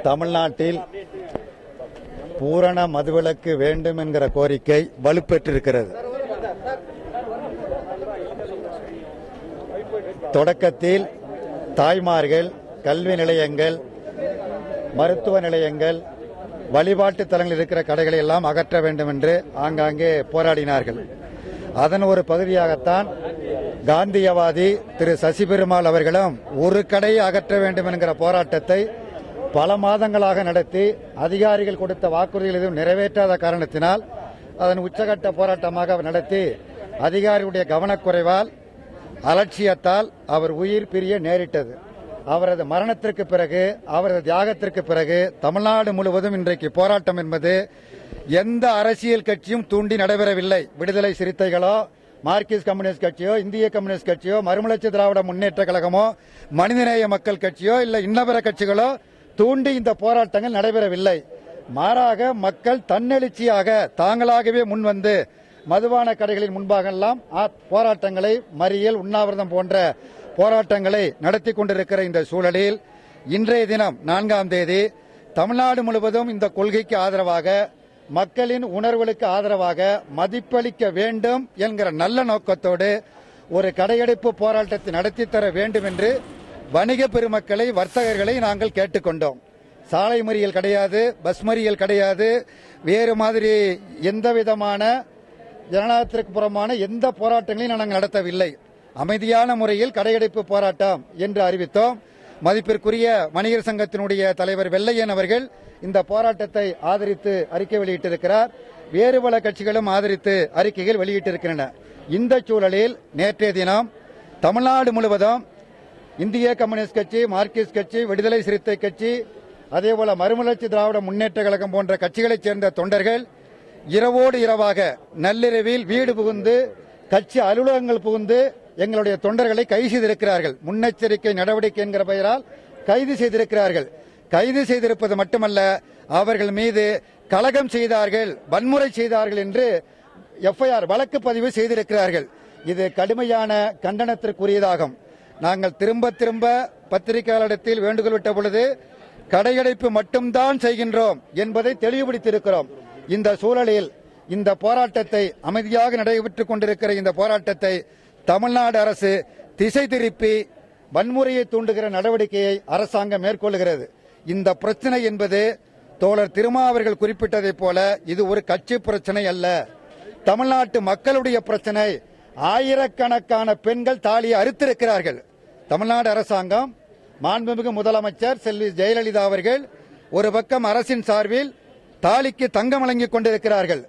தமிழ்நாட்டில் பூரண மதுவிலக்கு வேண்டும் என்கிற கோரிக்கை வலுப்பெற்றிருக்கிறது. தொடக்கத்தில் தாய்மார்கள் கல்வி நிலையங்கள், மருத்துவ நிலையங்கள், வழிபாட்டு தலங்களில் இருக்கிற கடைகளை எல்லாம் அகற்ற வேண்டும் என்று ஆங்காங்கே போராடினார்கள். அதன் ஒரு பகுதியாகத்தான் காந்தியவாதி திரு சசி பெருமாள் அவர்களும் ஒரு கடையை அகற்ற வேண்டும் என்கிற போராட்டத்தை பல மாதங்களாக நடத்தி அதிகாரிகள் கொடுத்த வாக்குறுதிகள் எதுவும் நிறைவேற்றாத காரணத்தினால் அதன் உச்சகட்ட போராட்டமாக அவர் நடத்தி அதிகாரிகளுடைய கவனக்குறைவால் அலட்சியத்தால் அவர் உயிர் பிரிய நேரிட்டது. அவரது மரணத்திற்கு பிறகு, அவரது தியாகத்திற்கு பிறகு தமிழ்நாடு முழுவதும் இன்றைக்கு போராட்டம் என்பது எந்த அரசியல் கட்சியும் தூண்டி நடைபெறவில்லை. விடுதலை சிறுத்தைகளோ, மார்க்சிஸ்ட் கம்யூனிஸ்ட் கட்சியோ, இந்திய கம்யூனிஸ்ட் கட்சியோ, மறுமலர்ச்சி திராவிட முன்னேற்ற கழகமோ, மனிதநேய மக்கள் கட்சியோ இல்ல இன்னபிற கட்சிகளோ தூண்டி இந்த போராட்டங்கள் நடைபெறவில்லை. மாறாக மக்கள் தன்னெழுச்சியாக தாங்களாகவே முன்வந்து மதுபான கடைகளின் முன்பாக எல்லாம் போராட்டங்களை, மறியல், உண்ணாவிரதம் போன்ற போராட்டங்களை நடத்தி கொண்டிருக்கிற இந்த சூழலில் இன்றைய தினம் 4ஆம் தேதி தமிழ்நாடு முழுவதும் இந்த கொள்கைக்கு ஆதரவாக, மக்களின் உணர்வுகளுக்கு ஆதரவாக மதிப்பளிக்க வேண்டும் என்கிற நல்ல நோக்கத்தோடு ஒரு கடையடைப்பு போராட்டத்தை நடத்தி தர வேண்டும் என்று வணிக பெருமக்களை, வர்த்தகர்களை நாங்கள் கேட்டுக்கொண்டோம். சாலை மறியல் கிடையாது, பஸ் மறியல் கிடையாது, வேறு மாதிரி எந்த விதமான ஜனநாயகத்திற்கு புறமான எந்த போராட்டங்களையும் நாங்கள் நடத்தவில்லை. அமைதியான முறையில் கடையடைப்பு போராட்டம் என்று அறிவித்தோம். மதிப்பிற்குரிய வணிகர் சங்கத்தினுடைய தலைவர் வெள்ளையன் அவர்கள் இந்த போராட்டத்தை ஆதரித்து அறிக்கை வெளியிட்டிருக்கிறார். வேறு பல கட்சிகளும் ஆதரித்து அறிக்கைகள் வெளியிட்டிருக்கின்றன. இந்த சூழலில் நேற்றைய தினம் தமிழ்நாடு முழுவதும் இந்திய கம்யூனிஸ்ட் கட்சி, மார்க்சிஸ்ட் கட்சி, விடுதலை சிறுத்தை கட்சி, அதேபோல மறுமலர்ச்சி திராவிட முன்னேற்ற கழகம் போன்ற கட்சிகளைச் சேர்ந்த தொண்டர்கள் இரவோடு இரவாக நள்ளிரவில் வீடு புகுந்து, கட்சி அலுவலகங்கள் புகுந்து எங்களுடைய தொண்டர்களை கைது செய்திருக்கிறார்கள். முன்னெச்சரிக்கை நடவடிக்கை என்கிற பெயரால் கைது செய்திருக்கிறார்கள். கைது செய்திருப்பது மட்டுமல்ல, அவர்கள் மீது கலகம் செய்தார்கள், வன்முறை செய்தார்கள் என்று எஃப்ஐஆர் வழக்கு பதிவு செய்திருக்கிறார்கள். இது கடுமையான கண்டனத்திற்குரியதாகும். நாங்கள் திரும்ப திரும்ப பத்திரிகையாளரிடத்தில் வேண்டுகோள் விட்ட பொழுது கடையடைப்பு மட்டும்தான் செய்கின்றோம் என்பதை தெளிவுபடுத்தியிருக்கிறோம். இந்த சூழலில் இந்த போராட்டத்தை, அமைதியாக நடைபெற்றுக் கொண்டிருக்கிற இந்த போராட்டத்தை தமிழ்நாடு அரசு திசை திருப்பி வன்முறையை தூண்டுகிற நடவடிக்கையை அரசாங்கம் மேற்கொள்கிறது. இந்த பிரச்சனை என்பது தோழர் திருமாவர்கள் குறிப்பிட்டதைப் போல இது ஒரு கட்சி பிரச்சனை அல்ல, தமிழ்நாட்டு மக்களுடைய பிரச்சனை. ஆயிரக்கணக்கான பெண்கள் தாலியை அறுத்திருக்கிறார்கள். தமிழ்நாடு அரசாங்கம், மாண்புமிகு முதலமைச்சர் செல்வி ஜெயலலிதா அவர்கள் ஒரு பக்கம் அரசின் சார்பில் தாலிக்கு தங்கம் வழங்கிக் கொண்டிருக்கிறார்கள்.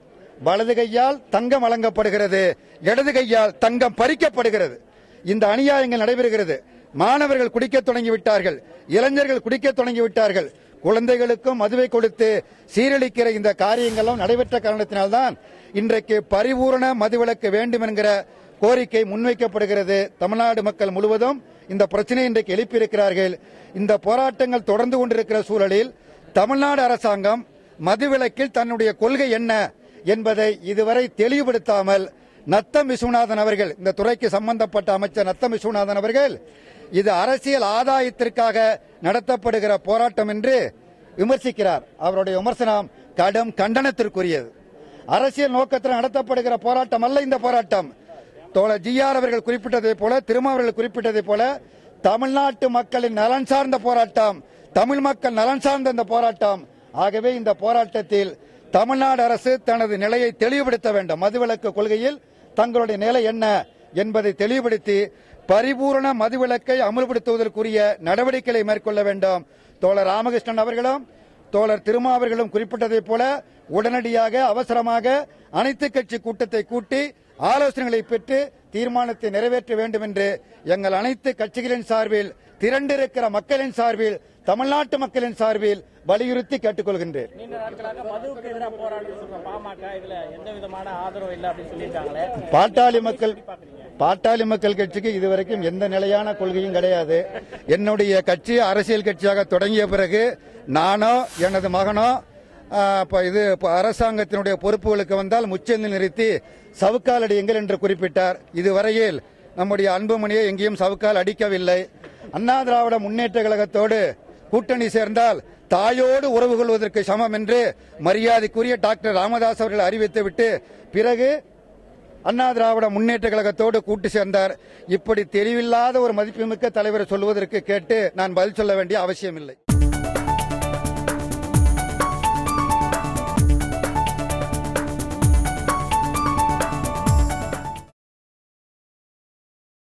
வலது கையால் தங்கம் வழங்கப்படுகிறது, இடது கையால் தங்கம் பறிக்கப்படுகிறது. இந்த அநியாயங்கள் நடைபெறுகிறது. மாணவர்கள் குடிக்க தொடங்கிவிட்டார்கள், இளைஞர்கள் குடிக்க தொடங்கிவிட்டார்கள். குழந்தைகளுக்கும் மதுவை கொடுத்து சீரழிக்கிற இந்த காரியங்களும் நடைபெற்ற காரணத்தினால்தான் இன்றைக்கு பரிபூரண மதுவிலக்கு வேண்டும் என்கிற கோரிக்கை முன்வைக்கப்படுகிறது. தமிழ்நாடு மக்கள் முழுவதும் இந்த பிரச்சனையை இன்றைக்கு எழுப்பியிருக்கிறார்கள். இந்த போராட்டங்கள் தொடர்ந்து கொண்டிருக்கிற சூழலில் தமிழ்நாடு அரசாங்கம் மதுவிலக்கில் தன்னுடைய கொள்கை என்ன என்பதை இதுவரை தெளிவுபடுத்தாமல் நத்தம் விஸ்வநாதன் அவர்கள், இந்த துறைக்கு சம்பந்தப்பட்ட அமைச்சர் நத்தம் விஸ்வநாதன் அவர்கள், இது அரசியல் ஆதாயத்திற்காக நடத்தப்படுகிற போராட்டம் என்று விமர்சிக்கிறார். அவருடைய விமர்சனம் கடும் கண்டனத்திற்குரியது. அரசியல் நோக்கத்தில் நடத்தப்படுகிற போராட்டம் அல்ல இந்த போராட்டம். தோழர் ஜிஆர் அவர்கள் குறிப்பிட்டதை போல, திருமாவர்கள் குறிப்பிட்டதை போல தமிழ்நாட்டு மக்களின் நலன் சார்ந்த போராட்டம், தமிழ் மக்கள் நலன் சார்ந்த இந்த போராட்டம். ஆகவே இந்த போராட்டத்தில் தமிழ்நாடு அரசு தனது நிலையை தெளிவுபடுத்த வேண்டும். மதுவிலக்கு கொள்கையில் தங்களுடைய நிலை என்ன என்பதை தெளிவுபடுத்தி பரிபூரண மதுவிலக்கை அமல்படுத்துவதற்குரிய நடவடிக்கைகளை மேற்கொள்ள வேண்டும். தோழர் ராமகிருஷ்ணன் அவர்களும் தோழர் திருமாவர்களும் குறிப்பிட்டதைப் போல உடனடியாக, அவசரமாக அனைத்து கட்சி கூட்டத்தை கூட்டி ஆலோசனைகளை பெற்று தீர்மானத்தை நிறைவேற்ற வேண்டும் என்று எங்கள் அனைத்து கட்சிகளின் சார்பில், திரண்டிருக்கிற மக்களின் சார்பில், தமிழ்நாட்டு மக்களின் சார்பில் வலியுறுத்தி கேட்டுக்கொள்கின்றேன். நீண்ட நாட்களாக மதுவுக்கு எதிராக போராடுற பாமக இதுல எந்த விதமான ஆதரவு இல்லை அப்படின்னு சொல்லியிருக்காங்களே. பாட்டாளி மக்கள் கட்சிக்கு இதுவரைக்கும் எந்த நிலையான கொள்கையும் கிடையாது. என்னுடைய கட்சி அரசியல் கட்சியாக தொடங்கிய பிறகு நானோ எனது மகனோ அரசாங்கத்தினுடைய பொறுப்புகளுக்கு வந்தால் முச்செந்தில் நிறுத்தி சவுக்கால் அடியுங்கள் என்று குறிப்பிட்டார். இதுவரையில் நம்முடைய அன்புமணியை எங்கேயும் சவுக்கால் அடிக்கவில்லை. அண்ணா திராவிட முன்னேற்ற கழகத்தோடு கூட்டணி சேர்ந்தால் தாயோடு உறவு கொள்வதற்கு சமம் என்று மரியாதைக்குரிய டாக்டர் ராமதாஸ் அவர்கள் அறிவித்துவிட்டு பிறகு அண்ணா திராவிட முன்னேற்ற கழகத்தோடு கூட்டு சேர்ந்தார். இப்படி தெளிவில்லாத ஒரு மதிப்புமிக்க தலைவரை சொல்வதற்கு கேட்டு நான் பதில் சொல்ல வேண்டிய அவசியமில்லை.